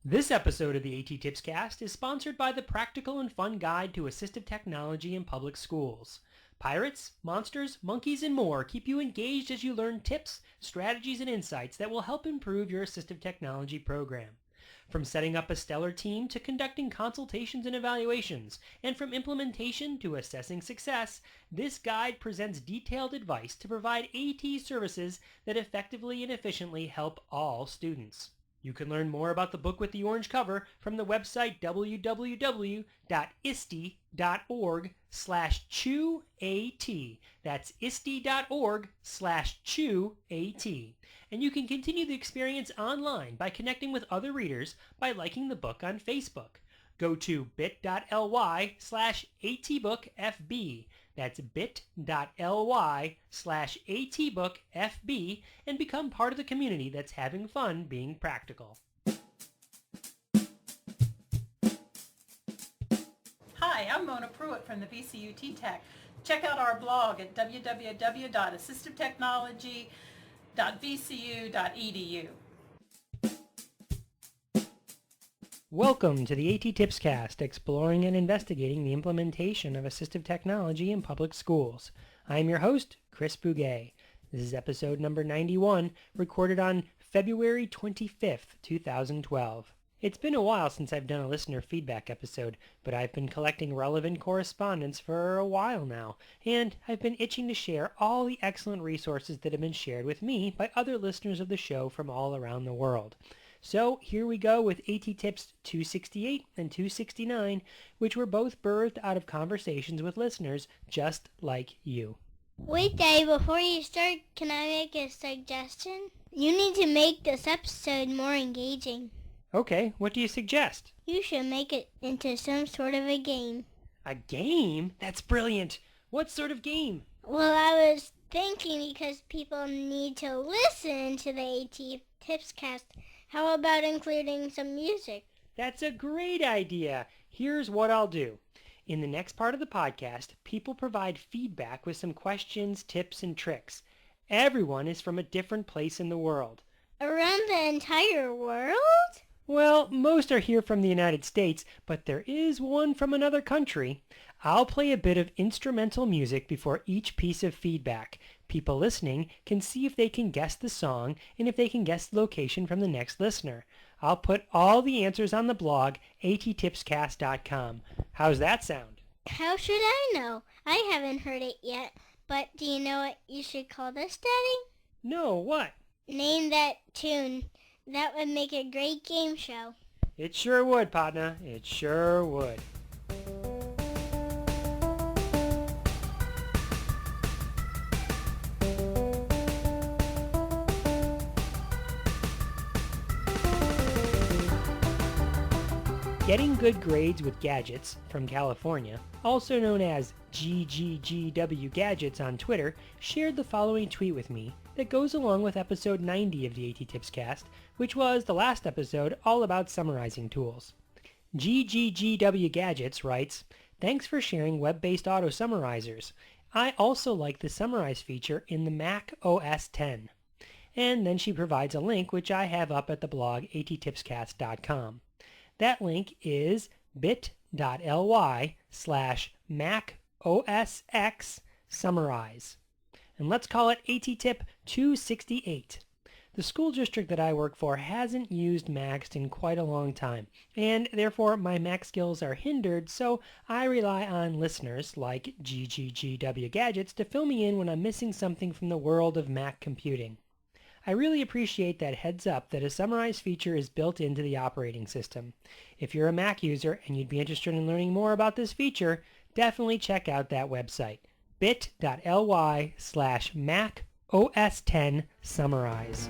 This episode of the A.T.TIPSCAST is sponsored by the Practical and Fun Guide to Assistive Technology in Public Schools. Pirates, monsters, monkeys, and more keep you engaged as you learn tips, strategies, and insights that will help improve your assistive technology program. From setting up a stellar team to conducting consultations and evaluations, and from implementation to assessing success, this guide presents detailed advice to provide AT services that effectively and efficiently help all students. You can learn more about the book with the orange cover from the website www.iste.org/chew-AT. That's iste.org/chew-AT. And you can continue the experience online by connecting with other readers by liking the book on Facebook. Go to bit.ly/atbookfb. That's bit.ly/atbookfb and become part of the community that's having fun being practical. Hi, I'm Mona Pruitt from the VCU T-Tech. Check out our blog at www.assistivetechnology.vcu.edu. Welcome to the A.T.TIPSCAST, exploring and investigating the implementation of assistive technology in public schools. I'm your host, Chris Bouguet. This is episode number 91, recorded on February 25th, 2012. It's been a while since I've done a listener feedback episode, but I've been collecting relevant correspondence for a while now, and I've been itching to share all the excellent resources that have been shared with me by other listeners of the show from all around the world. So here we go with A.T.TIPS 268 and 269, which were both birthed out of conversations with listeners just like you. Wait, Daddy, before you start, can I make a suggestion? You need to make this episode more engaging. Okay, what do you suggest? You should make it into some sort of a game. A game? That's brilliant. What sort of game? Well, I was thinking because people need to listen to the A.T.TIPScast. How about including some music? That's a great idea. Here's what I'll do. In the next part of the podcast, people provide feedback with some questions, tips, and tricks. Everyone is from a different place in the world. Around the entire world? Well, most are here from the United States, but there is one from another country. I'll play a bit of instrumental music before each piece of feedback. People listening can see if they can guess the song and if they can guess the location from the next listener. I'll put all the answers on the blog, A.T.TIPSCAST.com. How's that sound? How should I know? I haven't heard it yet. But do you know what you should call this, Daddy? No, what? Name that tune. That would make a great game show. It sure would, partner. It sure would. Getting Good Grades with Gadgets from California, also known as GGGW Gadgets on Twitter, shared the following tweet with me that goes along with episode 90 of the A.T.TIPScast, which was the last episode all about summarizing tools. GGGW Gadgets writes, "Thanks for sharing web-based auto summarizers. I also like the summarize feature in the Mac OS X." And then she provides a link which I have up at the blog AT.TIPSCAST.com. That link is bit.ly/MacOSX and let's call it A.T.TIP 268. The school district that I work for hasn't used Maxt in quite a long time, and therefore my Mac skills are hindered, so I rely on listeners like GGGW Gadgets to fill me in when I'm missing something from the world of Mac computing. I really appreciate that heads up that a summarize feature is built into the operating system. If you're a Mac user and you'd be interested in learning more about this feature, definitely check out that website, bit.ly/MacOS10Summarize.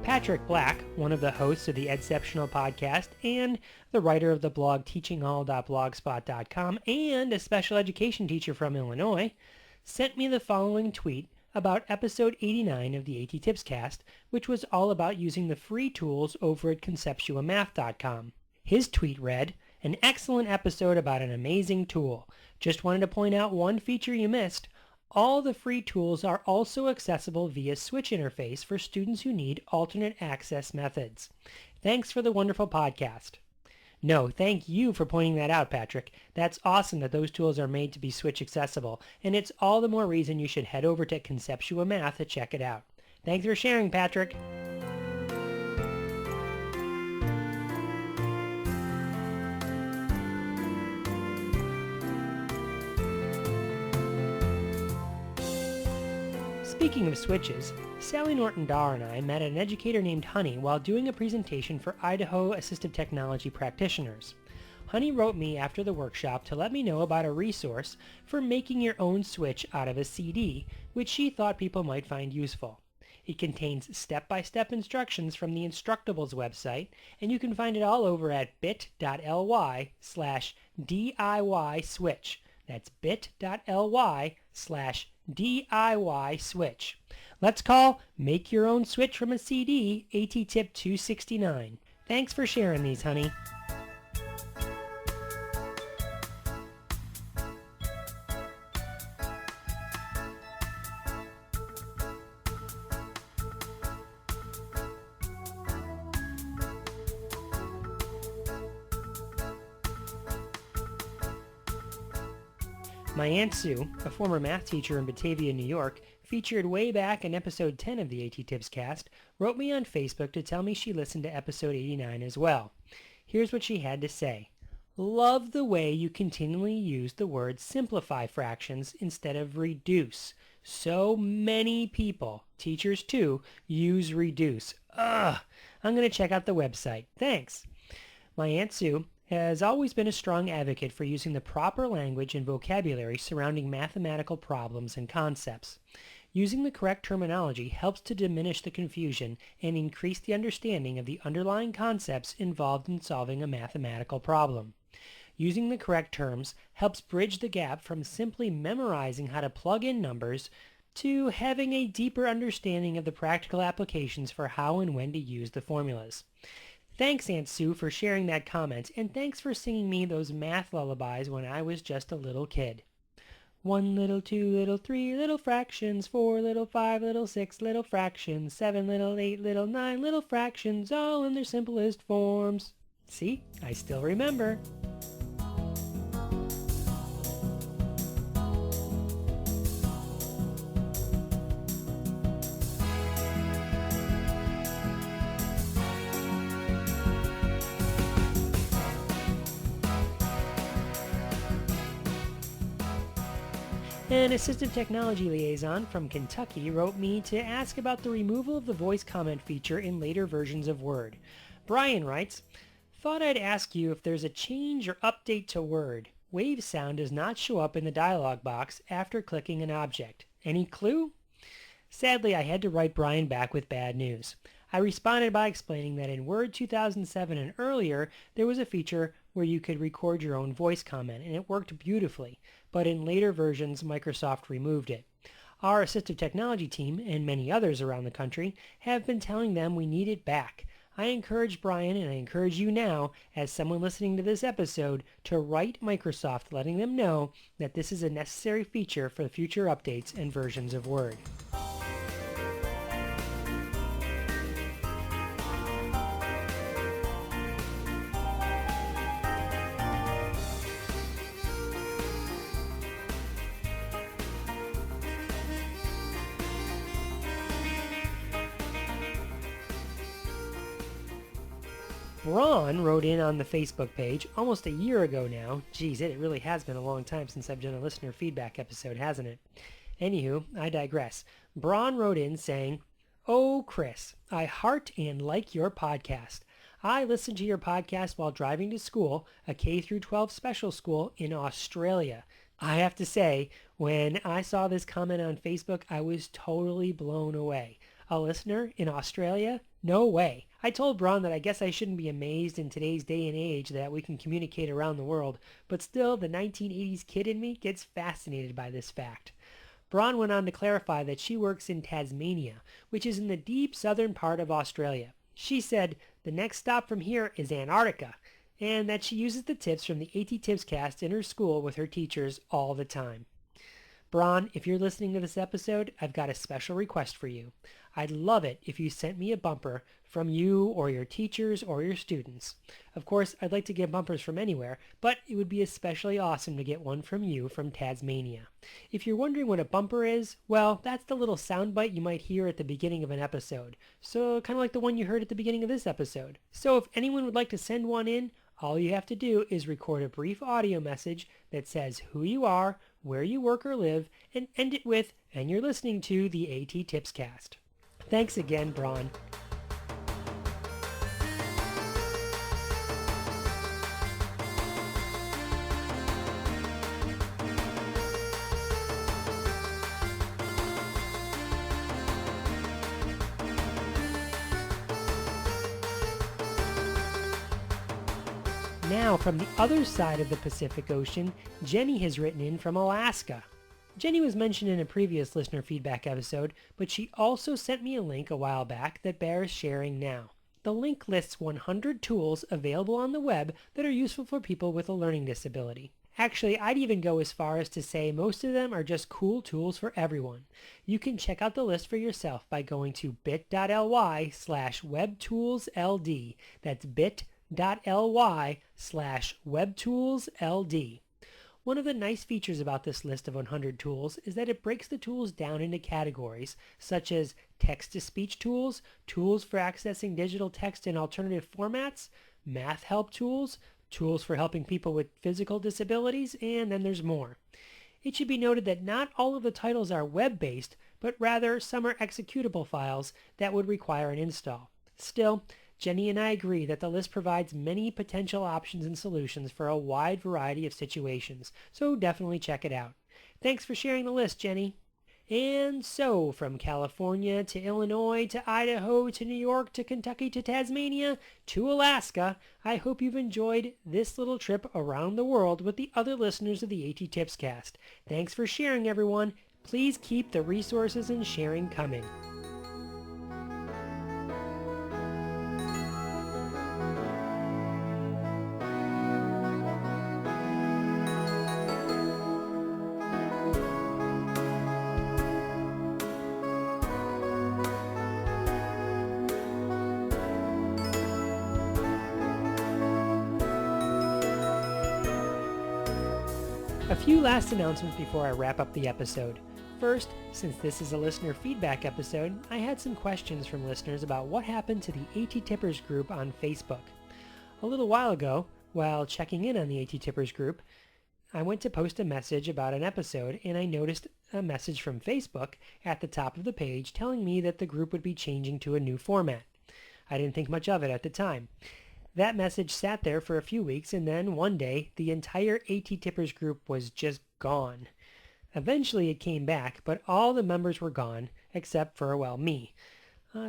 Patrick Black, one of the hosts of the Edceptional podcast and the writer of the blog teachingall.blogspot.com and a special education teacher from Illinois, sent me the following tweet about episode 89 of the A.T.TIPSCAST, which was all about using the free tools over at conceptuamath.com. His tweet read, "An excellent episode about an amazing tool. Just wanted to point out one feature you missed. All the free tools are also accessible via switch interface for students who need alternate access methods. Thanks for the wonderful podcast." No, thank you for pointing that out, Patrick. That's awesome that those tools are made to be switch accessible, and it's all the more reason you should head over to Conceptua Math to check it out. Thanks for sharing, Patrick. Speaking of switches, Sally Norton-Dahr and I met an educator named Honey while doing a presentation for Idaho Assistive Technology practitioners. Honey wrote me after the workshop to let me know about a resource for making your own switch out of a CD, which she thought people might find useful. It contains step-by-step instructions from the Instructables website, and you can find it all over at bit.ly/DIY switch. That's bit.ly/DIY switch. Let's call Make Your Own Switch from a CD A.T.TIP 269. Thanks for sharing these, Honey. My Aunt Sue, a former math teacher in Batavia, New York, featured way back in episode 10 of the A.T.TIPScast, wrote me on Facebook to tell me she listened to episode 89 as well. Here's what she had to say. "Love the way you continually use the word simplify fractions instead of reduce. So many people, teachers too, use reduce. Ugh! I'm going to check out the website. Thanks." My Aunt Sue has always been a strong advocate for using the proper language and vocabulary surrounding mathematical problems and concepts. Using the correct terminology helps to diminish the confusion and increase the understanding of the underlying concepts involved in solving a mathematical problem. Using the correct terms helps bridge the gap from simply memorizing how to plug in numbers to having a deeper understanding of the practical applications for how and when to use the formulas. Thanks, Aunt Sue, for sharing that comment, and thanks for singing me those math lullabies when I was just a little kid. 1 little, 2 little, 3 little fractions, 4 little, 5 little, 6 little fractions, 7 little, 8 little, 9 little fractions, all in their simplest forms. See, I still remember. An assistive technology liaison from Kentucky wrote me to ask about the removal of the voice comment feature in later versions of Word. Brian writes, "Thought I'd ask you if there's a change or update to Word. Wave sound does not show up in the dialog box after clicking an object. Any clue?" Sadly, I had to write Brian back with bad news. I responded by explaining that in Word 2007 and earlier, there was a feature where you could record your own voice comment, and it worked beautifully, but in later versions, Microsoft removed it. Our assistive technology team, and many others around the country, have been telling them we need it back. I encourage Brian, and I encourage you now, as someone listening to this episode, to write Microsoft letting them know that this is a necessary feature for future updates and versions of Word. Braun wrote in on the Facebook page almost a year ago now. Geez, it really has been a long time since I've done a listener feedback episode, hasn't it? Anywho, I digress. Braun wrote in saying, "Oh, Chris, I heart and like your podcast. I listen to your podcast while driving to school, a K-12 special school in Australia. I have to say, when I saw this comment on Facebook, I was totally blown away. A listener in Australia? No way. I told Braun that I guess I shouldn't be amazed in today's day and age that we can communicate around the world, but still the 1980s kid in me gets fascinated by this fact. Braun went on to clarify that she works in Tasmania, which is in the deep southern part of Australia. She said, the next stop from here is Antarctica, and that she uses the tips from the A.T.TIPScast in her school with her teachers all the time. Braun, if you're listening to this episode, I've got a special request for you. I'd love it if you sent me a bumper from you or your teachers or your students. Of course, I'd like to get bumpers from anywhere, but it would be especially awesome to get one from you from Tasmania. If you're wondering what a bumper is, well, that's the little soundbite you might hear at the beginning of an episode. So kind of like the one you heard at the beginning of this episode. So if anyone would like to send one in, all you have to do is record a brief audio message that says who you are, where you work or live, and end it with, and you're listening to the A.T.TIPScast. Thanks again, Braun. Now, from the other side of the Pacific Ocean, Jenny has written in from Alaska. Jenny was mentioned in a previous listener feedback episode, but she also sent me a link a while back that bears sharing now. The link lists 100 tools available on the web that are useful for people with a learning disability. Actually, I'd even go as far as to say most of them are just cool tools for everyone. You can check out the list for yourself by going to bit.ly/webtoolsld. That's bit.ly/webtoolsld. One of the nice features about this list of 100 tools is that it breaks the tools down into categories, such as text-to-speech tools, tools for accessing digital text in alternative formats, math help tools, tools for helping people with physical disabilities, and then there's more. It should be noted that not all of the titles are web-based, but rather some are executable files that would require an install. Still, Jenny and I agree that the list provides many potential options and solutions for a wide variety of situations, so definitely check it out. Thanks for sharing the list, Jenny. And so, from California to Illinois to Idaho to New York to Kentucky to Tasmania to Alaska, I hope you've enjoyed this little trip around the world with the other listeners of the A.T.TIPScast. Thanks for sharing, everyone. Please keep the resources and sharing coming. A few last announcements before I wrap up the episode. First, since this is a listener feedback episode, I had some questions from listeners about what happened to the A.T.TIPers group on Facebook. A little while ago, while checking in on the A.T.TIPers group, I went to post a message about an episode and I noticed a message from Facebook at the top of the page telling me that the group would be changing to a new format. I didn't think much of it at the time. That message sat there for a few weeks, and then one day, the entire A.T.TIPers group was just gone. Eventually it came back, but all the members were gone, except for, well, me.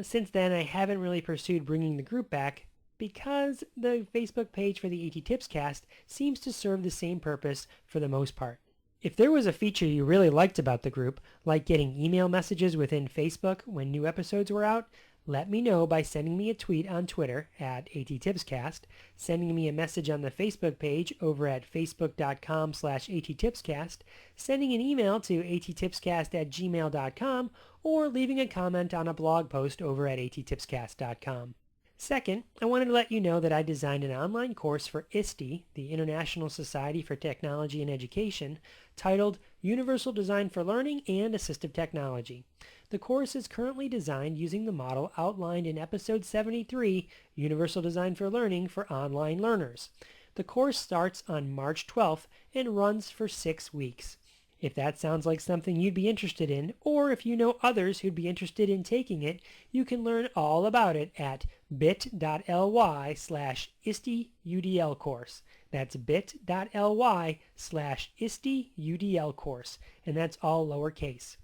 Since then, I haven't really pursued bringing the group back because the Facebook page for the A.T.TIPScast seems to serve the same purpose for the most part. If there was a feature you really liked about the group, like getting email messages within Facebook when new episodes were out, let me know by sending me a tweet on Twitter at A.T.TIPScast, sending me a message on the Facebook page over at facebook.com/A.T.TIPScast, sending an email to AT.TIPScast@gmail.com, or leaving a comment on a blog post over at AT.TIPScast.com. Second, I wanted to let you know that I designed an online course for ISTE, the International Society for Technology and Education, titled Universal Design for Learning and Assistive Technology. The course is currently designed using the model outlined in episode 73, Universal Design for Learning for Online Learners. The course starts on March 12th and runs for 6 weeks. If that sounds like something you'd be interested in, or if you know others who'd be interested in taking it, you can learn all about it at bit.ly/ISTEUDL course. That's bit.ly/ISTEUDL course, and that's all lowercase.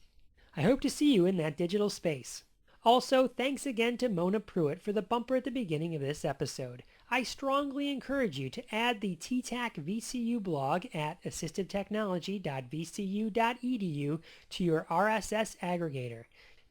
I hope to see you in that digital space. Also, thanks again to Mona Pruitt for the bumper at the beginning of this episode. I strongly encourage you to add the T-TAC VCU blog at assistivetechnology.vcu.edu to your RSS aggregator.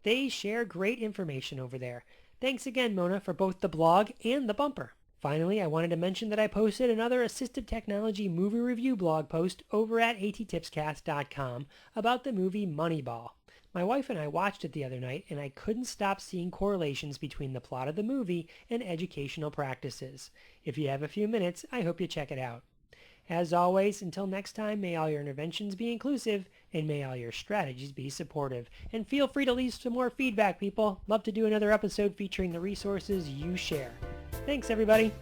They share great information over there. Thanks again, Mona, for both the blog and the bumper. Finally, I wanted to mention that I posted another assistive technology movie review blog post over at A.T.TIPSCAST.com about the movie Moneyball. My wife and I watched it the other night, and I couldn't stop seeing correlations between the plot of the movie and educational practices. If you have a few minutes, I hope you check it out. As always, until next time, may all your interventions be inclusive, and may all your strategies be supportive. And feel free to leave some more feedback, people. Love to do another episode featuring the resources you share. Thanks, everybody.